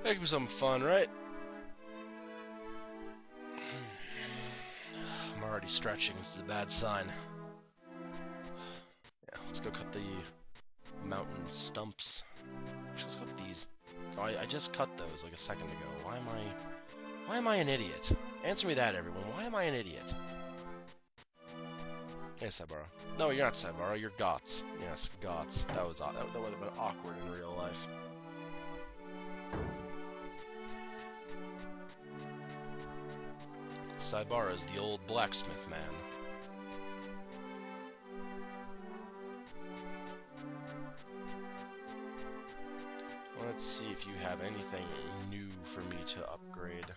That could be something fun, right? I'm already stretching. This is a bad sign. Yeah, let's go cut the mountain stumps. Let's cut these. Oh, I just cut those like a second ago. Why am I an idiot? Answer me that, everyone. Why am I an idiot? Hey, Saibara. No, you're not Saibara. You're Gots. Yes, Gots. That would have been awkward in real life. Saibara is the old blacksmith man. Let's see if you have anything new for me to upgrade.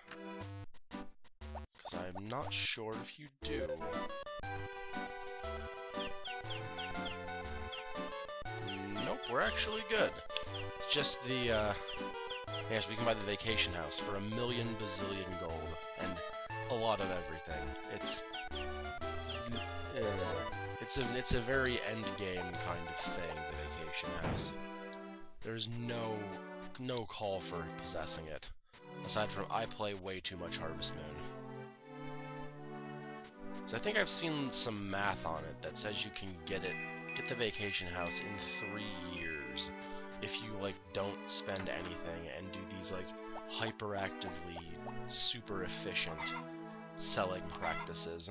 Because I'm not sure if you do. Nope, we're actually good. It's just the, yes, we can buy the vacation house for 1,000,000 bazillion gold, and a lot of everything. It's a very endgame kind of thing, the vacation house. There's no call for possessing it, aside from I play way too much Harvest Moon. So I think I've seen some math on it that says you can get the vacation house in 3 years if you like don't spend anything and do these like hyperactively super efficient selling practices.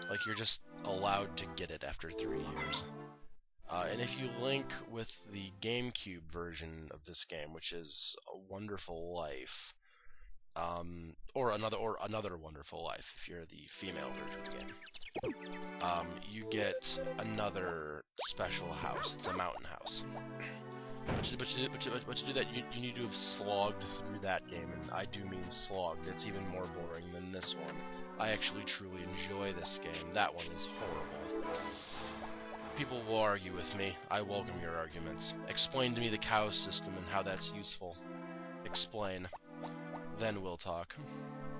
Like you're just allowed to get it after 3 years. And if you link with the GameCube version of this game, which is A Wonderful Life, or another Wonderful Life, if you're the female version of the game, you get another special house. It's a mountain house. But to do that, you need to have slogged through that game, and I do mean slogged. It's even more boring than this one. I actually truly enjoy this game. That one is horrible. People will argue with me. I welcome your arguments. Explain to me the cow system and how that's useful. Explain. Then we'll talk.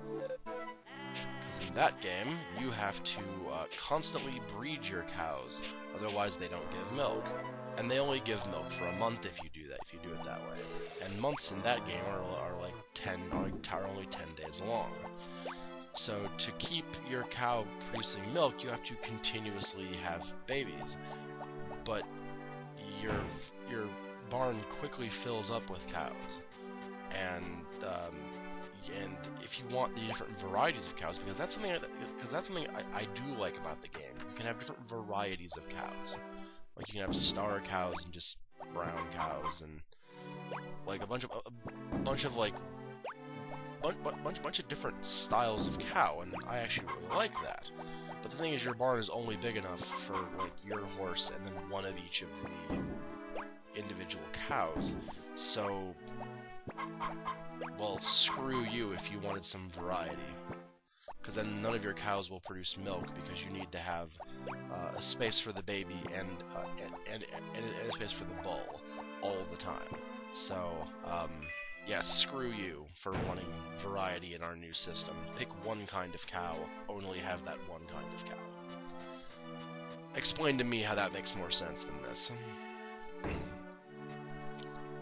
Because in that game, you have to constantly breed your cows, otherwise they don't give milk. And they only give milk for a month if you do it that way. And months in that game are like only 10 days long. So to keep your cow producing milk, you have to continuously have babies. But your barn quickly fills up with cows, and if you want the different varieties of cows, because that's something I do like about the game. You can have different varieties of cows. Like you can have star cows and just brown cows, and like a bunch of different styles of cow, and I actually really like that. But the thing is, your barn is only big enough for like your horse and then one of each of the individual cows. So, well, screw you if you wanted some variety, because then none of your cows will produce milk because you need to have a space for the baby and a space for the bull all the time. So, yeah, screw you for wanting variety in our new system. Pick one kind of cow, only have that one kind of cow. Explain to me how that makes more sense than this.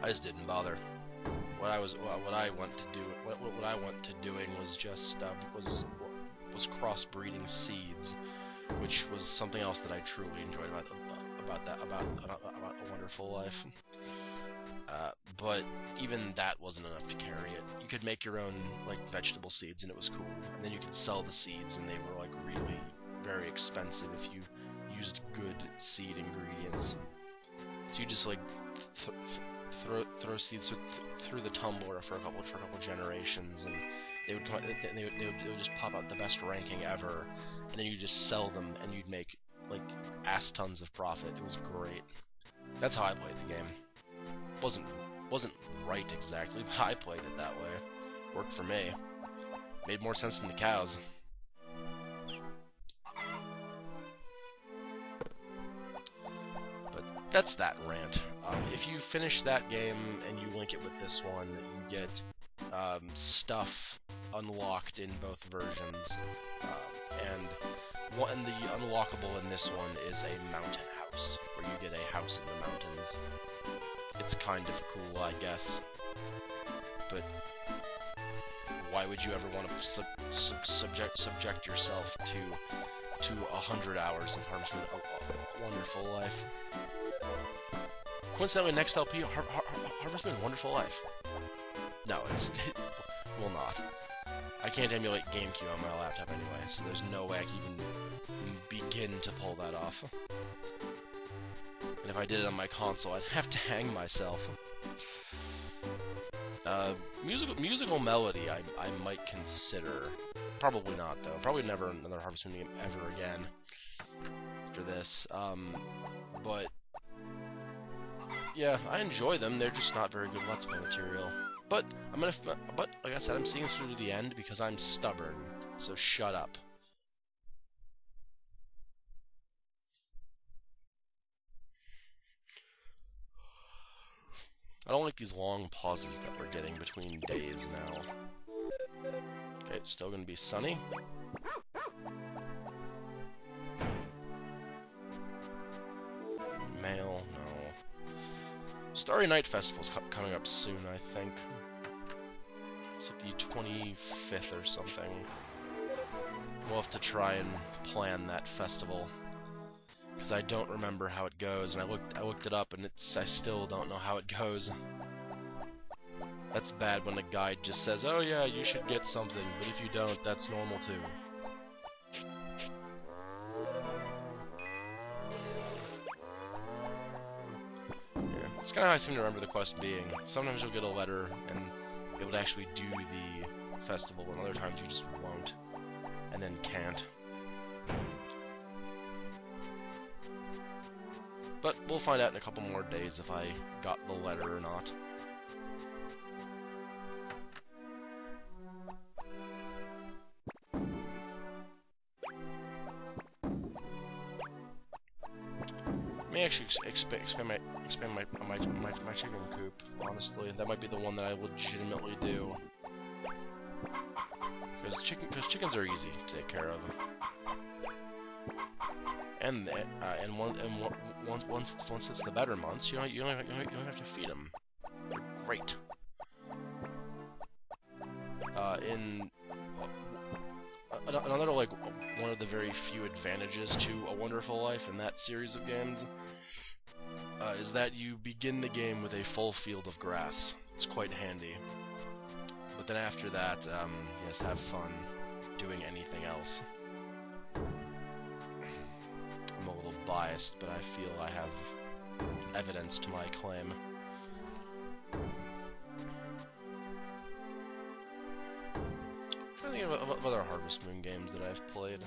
I just didn't bother. What I went to doing was just was crossbreeding seeds, which was something else that I truly enjoyed about A Wonderful Life. But even that wasn't enough to carry it. You could make your own like vegetable seeds, and it was cool. And then you could sell the seeds, and they were like really very expensive if you used good seed ingredients. So you just like throw seeds through the tumbler for a couple generations, and they would just pop out the best ranking ever. And then you just sell them, and you'd make like ass tons of profit. It was great. That's how I played the game. Wasn't right exactly, but I played it that way. Worked for me. Made more sense than the cows. But that's that rant. If you finish that game and you link it with this one, you get stuff unlocked in both versions. And the unlockable in this one is a mountain house, where you get a house in the mountains. it's kind of cool, I guess. But why would you ever want to subject yourself to 100 hours of Harvest Moon, a Wonderful Life? Coincidentally, next LP, Harvest Moon, Wonderful Life. No, it will not. I can't emulate GameCube on my laptop anyway, so there's no way I can even begin to pull that off. And if I did it on my console, I'd have to hang myself. Musical melody, I might consider. Probably not, though. Probably never another Harvest Moon game ever again after this. But yeah, I enjoy them. They're just not very good Let's Play material. But like I said, I'm seeing this through to the end because I'm stubborn. So shut up. I don't like these long pauses that we're getting between days now. Okay, it's still gonna be sunny. Mail, no. Starry Night Festival's coming up soon, I think. It's like the 25th or something. We'll have to try and plan that festival, because I don't remember how it goes, and I looked it up, and I still don't know how it goes. That's bad when the guide just says, "Oh yeah, you should get something," but if you don't, that's normal too. Yeah, it's kind of how I seem to remember the quest being. Sometimes you'll get a letter and be able to actually do the festival, and other times you just won't, and then can't. But we'll find out in a couple more days if I got the letter or not. May actually expand my chicken coop. Honestly, that might be the one that I legitimately do. Because chickens are easy to take care of. And once it's the better months, you don't have to feed them. They're great. Another like one of the very few advantages to A Wonderful Life in that series of games is that you begin the game with a full field of grass. It's quite handy. But then after that, you just have fun doing anything else. I'm a little biased, but I feel I have evidence to my claim. I'm trying to think of other Harvest Moon games that I've played. I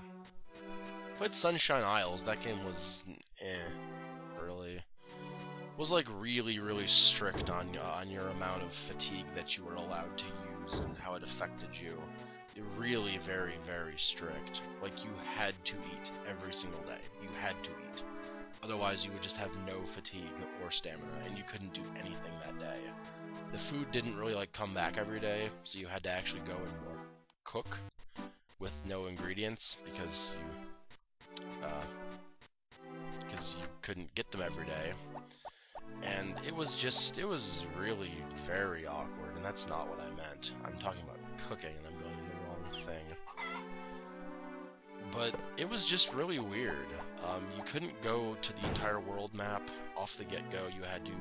played Sunshine Isles. That game was really. Was like really strict on your amount of fatigue that you were allowed to use and how it affected you. Really very strict. Like, you had to eat every single day. You had to eat. Otherwise you would just have no fatigue or stamina, and you couldn't do anything that day. The food didn't really like come back every day, so you had to actually go and cook with no ingredients because you couldn't get them every day. And it was really very awkward, and that's not what I meant. I'm talking about cooking, and I'm going in the wrong thing. But it was just really weird. You couldn't go to the entire world map off the get-go. You had to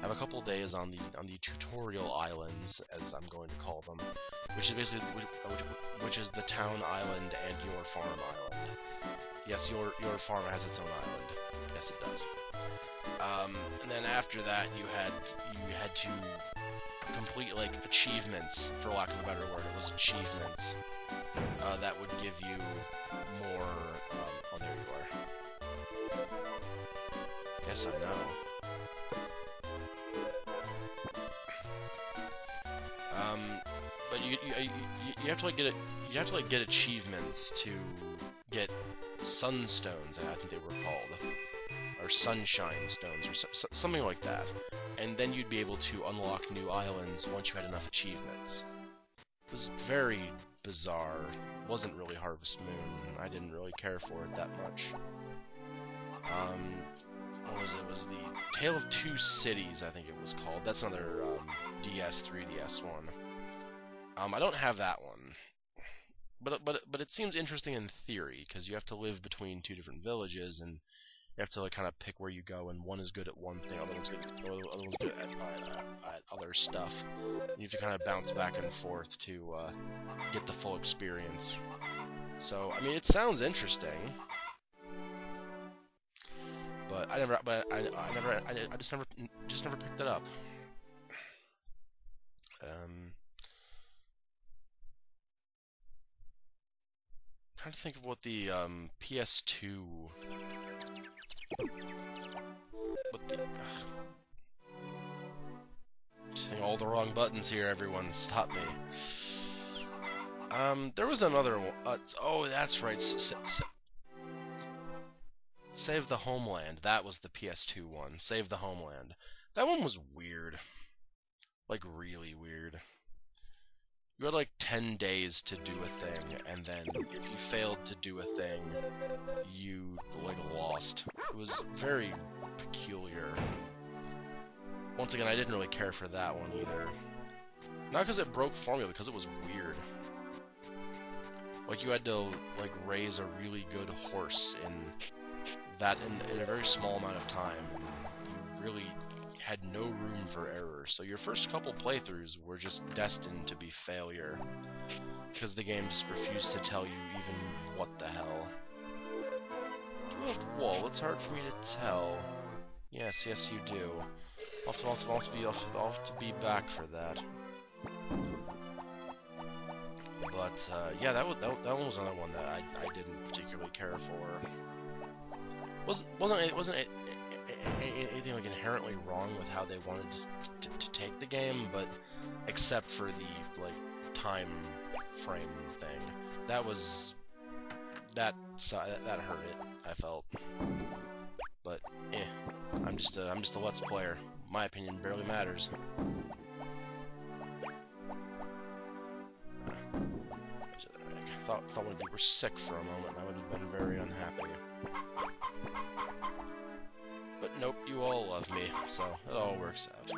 have a couple days on the tutorial islands, as I'm going to call them, which is basically which is the town island and your farm island. Yes, your farm has its own island. Yes, it does. And then after that, you had to complete like achievements, for lack of a better word. It was achievements that would give you more. Oh, there you are. Yes, I know. But you have to like get achievements to get sunstones. I think they were called. Or sunshine stones, or something like that, and then you'd be able to unlock new islands once you had enough achievements. It was very bizarre. It wasn't really Harvest Moon. I didn't really care for it that much. what was it? It was the Tale of Two Cities, I think it was called. That's another DS, 3DS one. I don't have that one, but it seems interesting in theory because you have to live between two different villages, and you have to like kind of pick where you go. And one is good at one thing, other one's good at other stuff. You have to kind of bounce back and forth to get the full experience. So I mean, it sounds interesting. But I just never picked it up. Trying to think of what the PS2. What the? Just hitting all the wrong buttons here. Everyone, stop me. There was another one. Oh, that's right. Save the Homeland. That was the PS2 one. Save the Homeland. That one was weird. Like, really weird. You had like 10 days to do a thing, and then if you failed to do a thing, you, like, lost. It was very peculiar. Once again, I didn't really care for that one either. Not because it broke formula, because it was weird. Like, you had to, like, raise a really good horse in a very small amount of time. You really had no room for error, so your first couple playthroughs were just destined to be failure, because the game just refused to tell you even what the hell. Do you have wall? It's hard for me to tell. Yes, you do. I'll have to be back for that. But yeah, that one was another one that I didn't particularly care for. Wasn't anything like inherently wrong with how they wanted to take the game, but except for the like time frame thing, that hurt it. I felt, but I'm just a Let's Player. My opinion barely matters. Thought when we were sick for a moment, I would have been very unhappy. But nope, you all love me, so it all works out.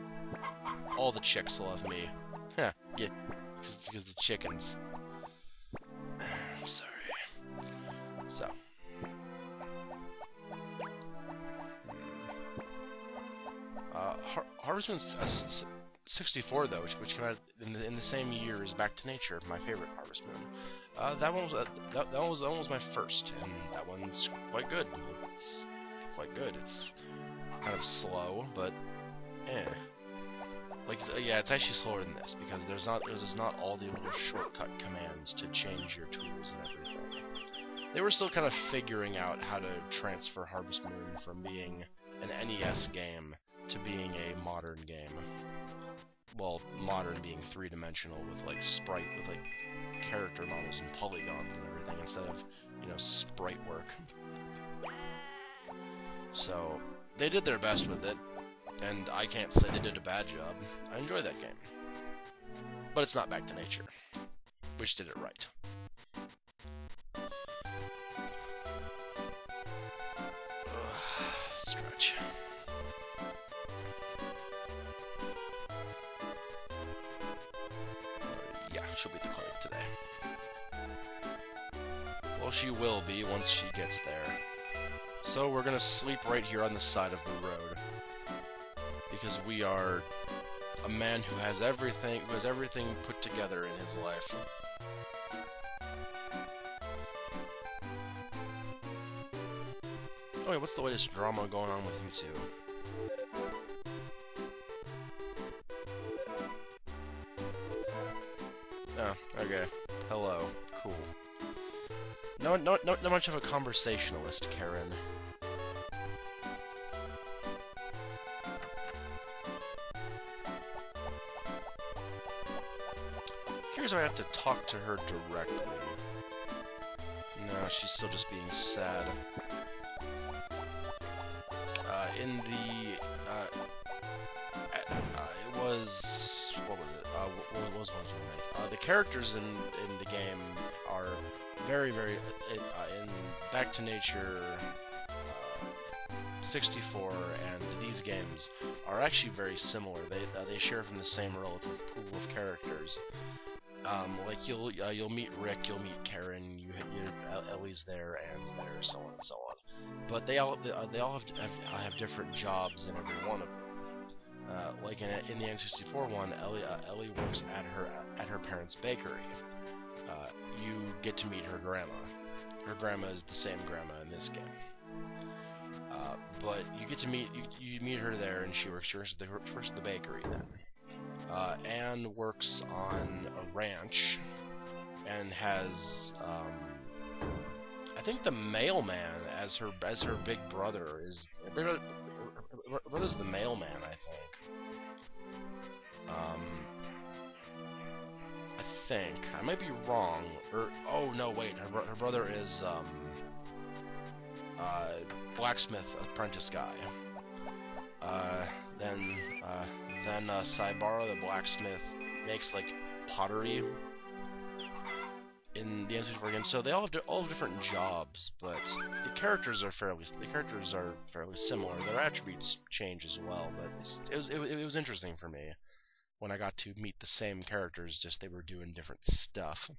All the chicks love me. Heh, yeah, because the chickens. I'm sorry. So. Harvest Moon 64 though, which came out in the same year as Back to Nature, my favorite Harvest Moon. That one was my first, and that one's quite good. It's quite good. It's kind of slow, but like, yeah, it's actually slower than this because there's not all the little shortcut commands to change your tools and everything. They were still kind of figuring out how to transfer Harvest Moon from being an NES game to being a modern game. Well, modern being three-dimensional with like character models and polygons and everything instead of, you know, sprite work. So they did their best with it, and I can't say they did a bad job. I enjoy that game. But it's not Back to Nature, which did it right. Stretch. Yeah, she'll be at the clinic today. Well, she will be once she gets there. So we're gonna sleep right here on the side of the road. Because we are a man who has everything put together in his life. Oh wait, what's the latest drama going on with you two? Oh, okay. Hello. Cool. Not much of a conversationalist, Karen. Curious if I have to talk to her directly. No, she's still just being sad. In the, it was, what was it? What was one? The characters in the game are very, in Back to Nature 64, N64 and these games are actually very similar. They share from the same relative pool of characters. Like you'll meet Rick, you'll meet Karen, Ellie's there, Anne's there, so on and so on. But they all have different jobs in every one of them. Like in the N64 one, Ellie works at her parents' bakery. You get to meet her grandma. Her grandma is the same grandma in this game. But you get to meet you meet her there, and she works at the bakery then. Anne works on a ranch and has I think the mailman as her big brother is her brother's the mailman, I think. I might be wrong. Oh no, wait, her brother is blacksmith apprentice guy. Then Saibara the blacksmith makes like pottery in the N64 game. So they all have different jobs, but the characters are fairly similar. Their attributes change as well, but it was interesting for me when I got to meet the same characters, just they were doing different stuff.